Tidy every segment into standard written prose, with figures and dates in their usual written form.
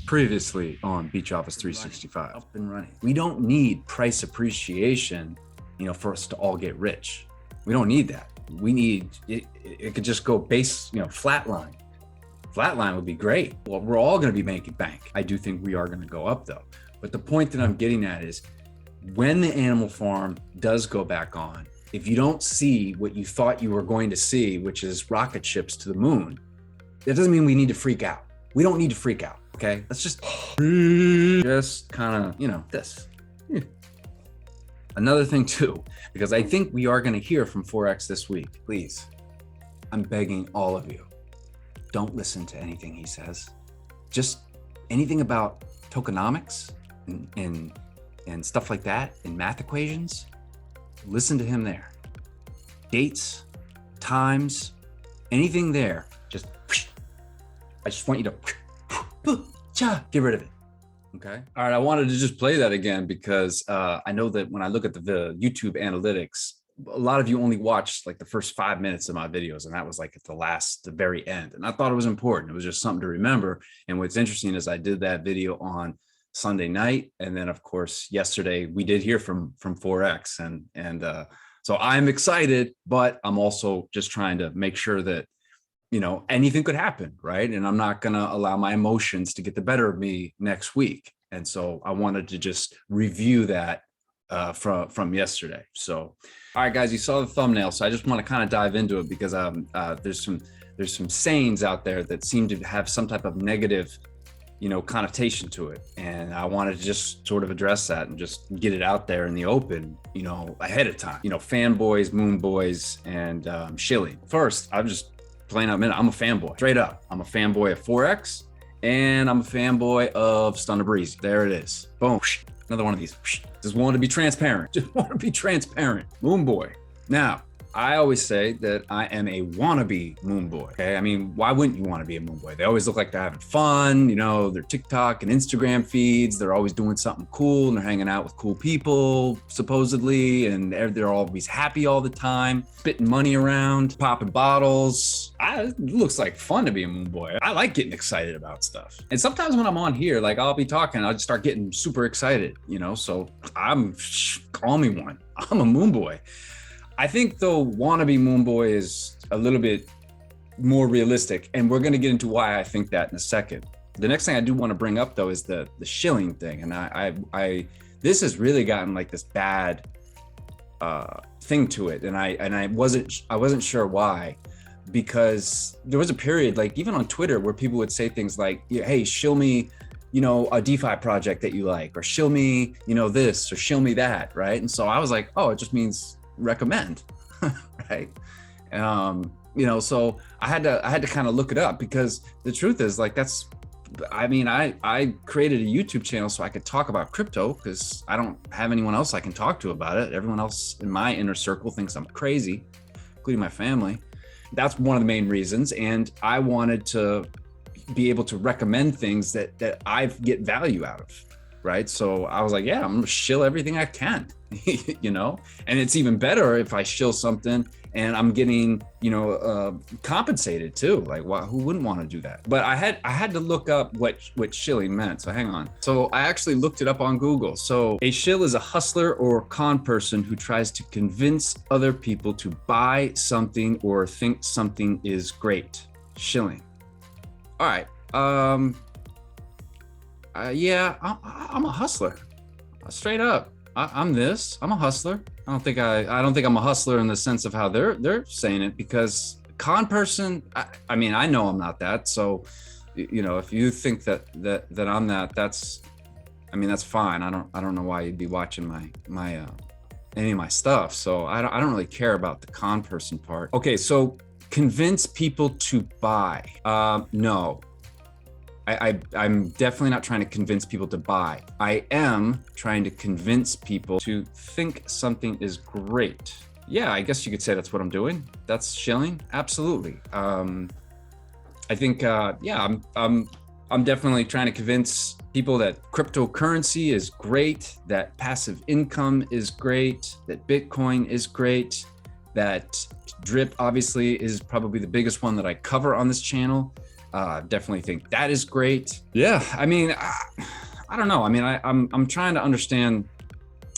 Previously on Beach Office 365. Up and running. We don't need price appreciation, for us to all get rich. We don't need that. We need it. It could just go base, flatline. Flatline would be great. Well, we're all going to be making bank. I do think we are going to go up though. But the point that I'm getting at is when the animal farm does go back on, if you don't see what you thought you were going to see, which is rocket ships to the moon, that doesn't mean we need to freak out. We don't need to freak out. Okay, let's just kind of, this. Another thing too, because I think we are going to hear from Forex this week. Please, I'm begging all of you, don't listen to anything he says. Just anything about tokenomics and stuff like that, and math equations, listen to him there. Dates, times, anything there, I just want you to get rid of it. Okay. All right. I wanted to just play that again because I know that when I look at the YouTube analytics, a lot of you only watched like the first 5 minutes of my videos, and that was like at the very end. And I thought it was important. It was just something to remember. And what's interesting is I did that video on Sunday night, and then of course yesterday we did hear from Forex, and so I'm excited, but I'm also just trying to make sure that anything could happen, right? And I'm not going to allow my emotions to get the better of me next week. And so I wanted to just review that from yesterday. So, all right, guys, you saw the thumbnail. So I just want to kind of dive into it because there's some sayings out there that seem to have some type of negative, connotation to it. And I wanted to just sort of address that and just get it out there in the open, ahead of time. Fanboys, moon boys, and Shilling. First, I'm just plain out minute. I'm a fanboy, straight up. I'm a fanboy of Forex, and I'm a fanboy of Stunner Breezy. There it is. Boom. Another one of these. Just wanted to be transparent. Moon boy. Now, I always say that I am a wannabe moon boy. Okay. I mean, why wouldn't you want to be a moon boy? They always look like they're having fun, their TikTok and Instagram feeds. They're always doing something cool, and they're hanging out with cool people, supposedly, and they're always happy all the time, spitting money around, popping bottles. It looks like fun to be a moon boy. I like getting excited about stuff. And sometimes when I'm on here, like I'll be talking, I'll just start getting super excited, so call me one. I'm a moon boy. I think though wannabe moon boy is a little bit more realistic, and we're going to get into why I think that in a second. The next thing I do want to bring up though is the Shilling thing, and I this has really gotten like this bad thing to it, and I wasn't sure why, because there was a period like even on Twitter where people would say things like, hey, shill me a DeFi project that you like, or shill me this, or shill me that, right? And so I was like, oh, it just means recommend, right? So I had to kind of look it up, because the truth is like I created a YouTube channel so I could talk about crypto, because I don't have anyone else I can talk to about it. Everyone else in my inner circle thinks I'm crazy, including my family. That's one of the main reasons. And I wanted to be able to recommend things that I get value out of. Right. So I was like, yeah, I'm going to shill everything I can, and it's even better if I shill something and I'm getting, compensated too. Like, who wouldn't want to do that? But I had to look up what shilling meant. So hang on. So I actually looked it up on Google. So a shill is a hustler or con person who tries to convince other people to buy something or think something is great. Shilling. All right. Yeah, I'm a hustler, straight up. I'm a hustler. I don't think I'm a hustler in the sense of how they're saying it, because con person, I mean, I know I'm not that. So, if you think that I'm that, that's fine. I don't know why you'd be watching my any of my stuff. So I don't really care about the con person part. Okay, so convince people to buy. No. I'm definitely not trying to convince people to buy. I am trying to convince people to think something is great. Yeah, I guess you could say that's what I'm doing. That's shilling. Absolutely. I think, yeah, I'm definitely trying to convince people that cryptocurrency is great, that passive income is great, that Bitcoin is great, that drip obviously is probably the biggest one that I cover on this channel. Definitely think that is great. Yeah, I mean, I don't know. I mean, I'm trying to understand.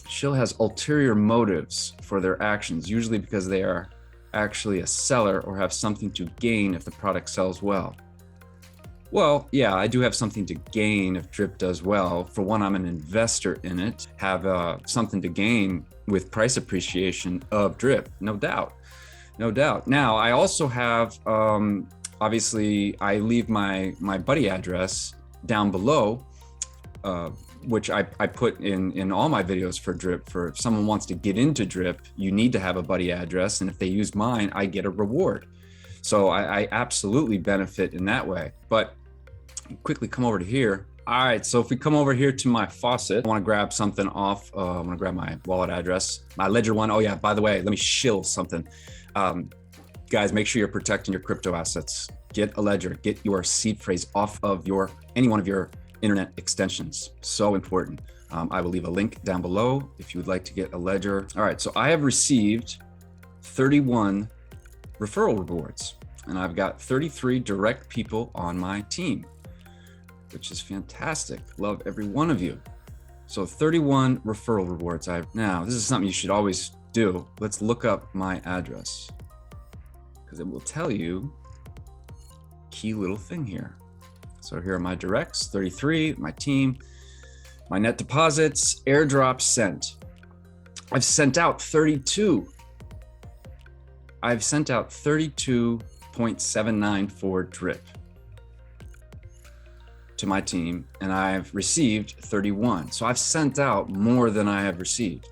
Shill has ulterior motives for their actions, usually because they are actually a seller or have something to gain if the product sells well. Well, yeah, I do have something to gain if Drip does well. For one, I'm an investor in it, have something to gain with price appreciation of Drip, no doubt. No doubt. Now, I also have, obviously, I leave my buddy address down below, which I put in all my videos for Drip. For if someone wants to get into Drip, you need to have a buddy address. And if they use mine, I get a reward. So I absolutely benefit in that way. But quickly come over to here. All right, so if we come over here to my Faucet, I want to grab something off. I want to grab my wallet address, my Ledger one. Oh yeah, by the way, let me shill something. Guys, make sure you're protecting your crypto assets. Get a Ledger, get your seed phrase off of any one of your internet extensions. So important. I will leave a link down below if you would like to get a Ledger. All right, so I have received 31 referral rewards, and I've got 33 direct people on my team, which is fantastic. Love every one of you. So 31 referral rewards. Now, this is something you should always do. Let's look up my address because it will tell you key little thing here. So here are my directs, 33, my team, my net deposits, airdrop sent. I've sent out 32. I've sent out 32.794 Drip to my team, and I've received 31. So I've sent out more than I have received.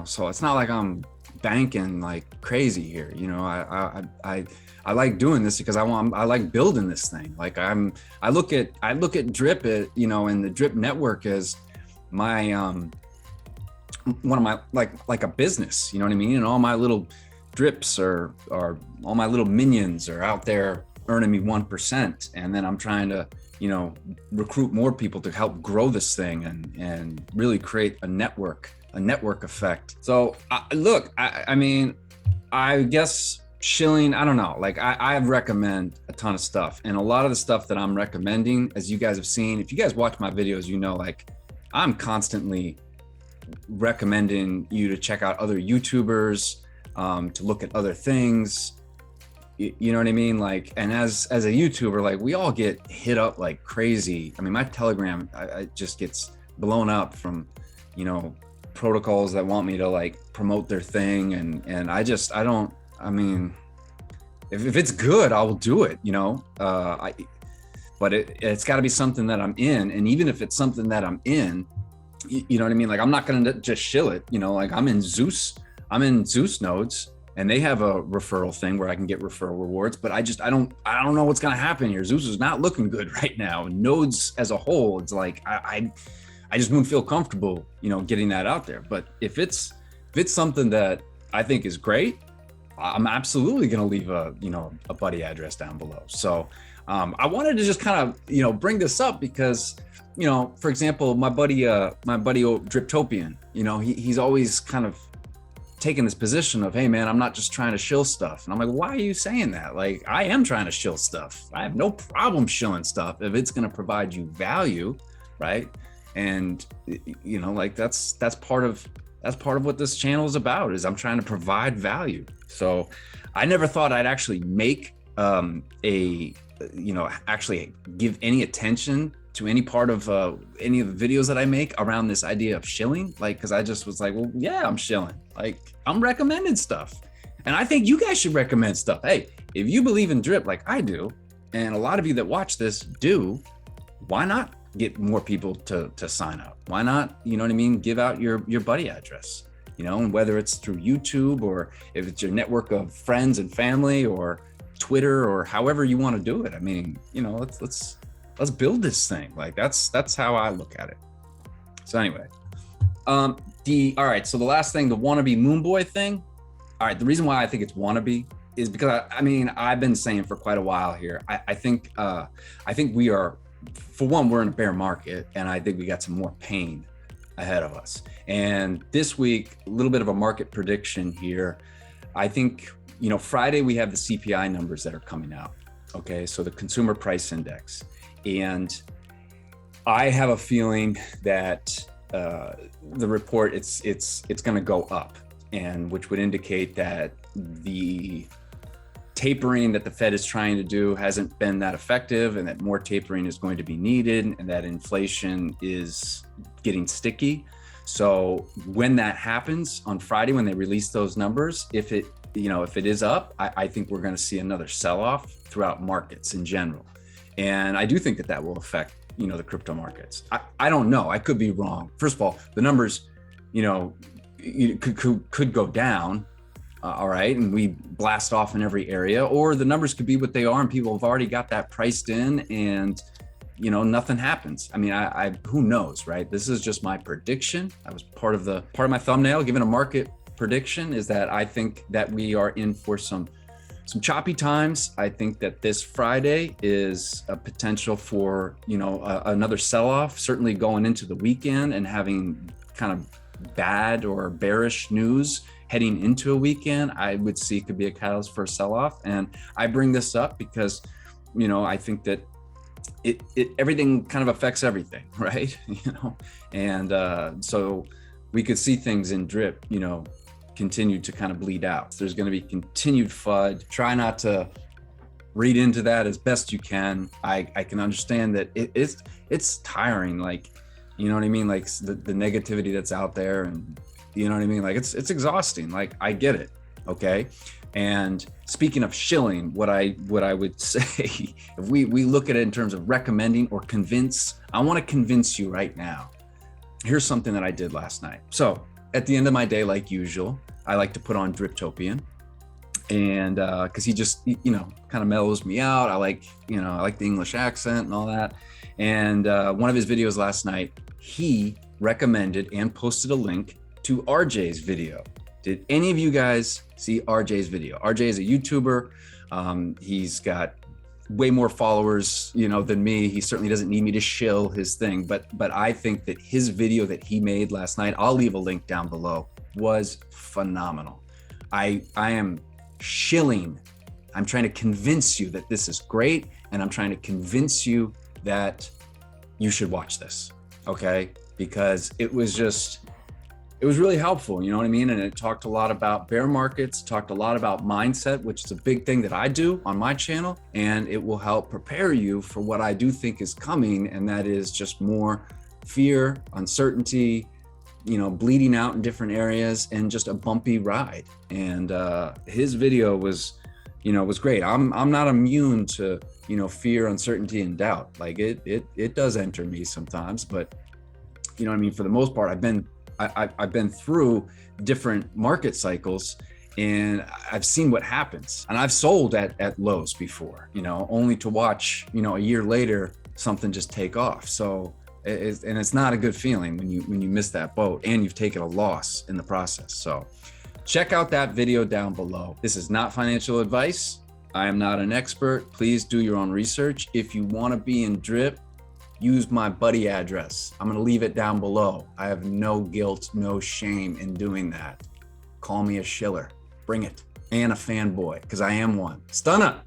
So it's not like I'm banking like crazy here. I like doing this because I like building this thing. Like I look at Drip, and the Drip network as my one of my like a business. You know what I mean? And all my little drips are all my little minions are out there earning me 1%, and then I'm trying to recruit more people to help grow this thing and really create a network effect. So look, I mean, I guess Shilling, I don't know, like I recommend a ton of stuff, and a lot of the stuff that I'm recommending, as you guys have seen, if you guys watch my videos, like I'm constantly recommending you to check out other YouTubers, to look at other things. You know what I mean? Like, and as a YouTuber, like we all get hit up like crazy. I mean, my Telegram, I just gets blown up from, protocols that want me to like promote their thing. And I mean, if it's good, I will do it, but it's gotta be something that I'm in. And even if it's something that I'm in, you know what I mean? Like, I'm not going to just shill it, like I'm in Zeus nodes, and they have a referral thing where I can get referral rewards, but I don't know what's going to happen here. Zeus is not looking good right now. Nodes as a whole, it's like, I just wouldn't feel comfortable, getting that out there. But if it's something that I think is great, I'm absolutely going to leave a buddy address down below. So I wanted to just kind of, bring this up because, for example, my buddy Driptopian, he's always kind of taking this position of, hey man, I'm not just trying to shill stuff. And I'm like, why are you saying that? Like, I am trying to shill stuff. I have no problem shilling stuff if it's going to provide you value, right? And like that's part of what this channel is about, is I'm trying to provide value. So I never thought I'd actually make actually give any attention to any part of any of the videos that I make around this idea of shilling, like, because I just was like, well, yeah, I'm shilling. Like, I'm recommending stuff, and I think you guys should recommend stuff. Hey, if you believe in Drip like I do, and a lot of you that watch this do, why not get more people to sign up? Why not, you know what I mean, give out your buddy address, and whether it's through YouTube or if it's your network of friends and family or Twitter or however you want to do it. I mean, let's build this thing. Like, that's how I look at it. So anyway, all right, so the last thing, the wannabe moon boy thing. All right, the reason why I think it's wannabe is because I've been saying for quite a while here, I think we are, for one, we're in a bear market, and I think we got some more pain ahead of us. And this week, a little bit of a market prediction here. I think, Friday we have the CPI numbers that are coming out. Okay, so the consumer price index. And I have a feeling that the report, it's going to go up, and which would indicate that the tapering that the Fed is trying to do hasn't been that effective, and that more tapering is going to be needed, and that inflation is getting sticky. So when that happens on Friday, when they release those numbers, if it is up, I think we're going to see another sell-off throughout markets in general. And I do think that that will affect, the crypto markets. I don't know. I could be wrong. First of all, the numbers, could go down. All right. And we blast off in every area, or the numbers could be what they are and people have already got that priced in, and nothing happens. I mean, I who knows, right? This is just my prediction. I was part of my thumbnail, given a market prediction, is that I think that we are in for some choppy times. I think that this Friday is a potential for, another sell-off, certainly going into the weekend and having kind of bad or bearish news heading into a weekend. I would see could be a catalyst for a sell-off. And I bring this up because, I think that it everything kind of affects everything, right? And so we could see things in drip, continue to kind of bleed out. There's going to be continued FUD. Try not to read into that as best you can. I can understand that it's tiring, like, you know what I mean? Like the negativity that's out there, and you know what I mean? Like it's exhausting. Like I get it. Okay. And speaking of Shilling, what I would say, if we look at it in terms of recommending or convince, I want to convince you right now. Here's something that I did last night. So at the end of my day, like usual, I like to put on Driptopian, and because he just, kind of mellows me out. I like the English accent and all that. And one of his videos last night, he recommended and posted a link to RJ's video. Did any of you guys see RJ's video? RJ is a YouTuber. He's got way more followers, than me. He certainly doesn't need me to shill his thing, but I think that his video that he made last night, I'll leave a link down below, was phenomenal. I am shilling. I'm trying to convince you that this is great, and I'm trying to convince you that you should watch this, okay? Because it was really helpful, you know what I mean? And it talked a lot about bear markets, talked a lot about mindset, which is a big thing that I do on my channel, and it will help prepare you for what I do think is coming, and that is just more fear, uncertainty, bleeding out in different areas, and just a bumpy ride. And his video was great. I'm not immune to, fear, uncertainty, and doubt. Like it does enter me sometimes, but for the most part, I've been through different market cycles, and I've seen what happens. And I've sold at lows before, only to watch, a year later, something just take off. So it's not a good feeling when you miss that boat and you've taken a loss in the process. So check out that video down below. This is not financial advice. I am not an expert. Please do your own research. If you want to be in drip, use my buddy address. I'm going to leave it down below. I have no guilt, no shame in doing that. Call me a shiller. Bring it. And a fanboy, because I am one. Stunna.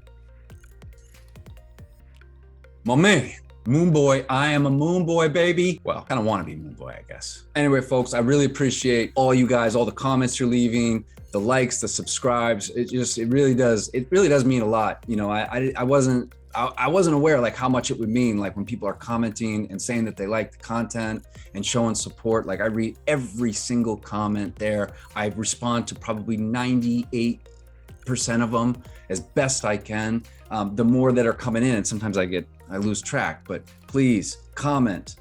My man. Moon boy. I am a moon boy, baby. Well, I kind of want to be moon boy, I guess. Anyway, folks, I really appreciate all you guys, all the comments you're leaving, the likes, the subscribes. It really does mean a lot. I wasn't aware like how much it would mean, like when people are commenting and saying that they like the content and showing support. Like I read every single comment there. I respond to probably 98% of them as best I can. The more that are coming in, and sometimes I lose track, but please comment,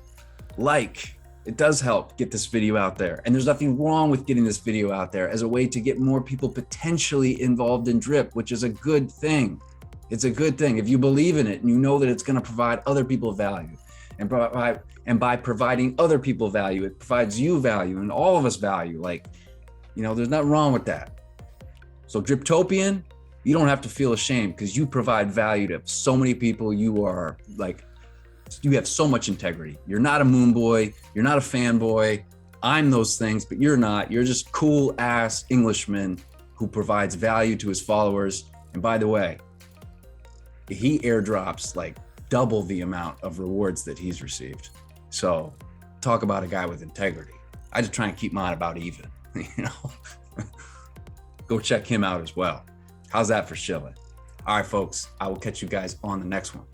like. It does help get this video out there. And there's nothing wrong with getting this video out there as a way to get more people potentially involved in drip, which is a good thing. It's a good thing. If you believe in it and you know that it's going to provide other people value, and by providing other people value, it provides you value and all of us value. Like, there's nothing wrong with that. So Driptopian, you don't have to feel ashamed because you provide value to so many people. You have so much integrity. You're not a moon boy. You're not a fanboy. I'm those things, but you're not. You're just cool ass Englishman who provides value to his followers. And by the way, he airdrops like double the amount of rewards that he's received. So talk about a guy with integrity. I just try and keep mine about even, you know. Go check him out as well. How's that for Shilling? All right, folks, I will catch you guys on the next one.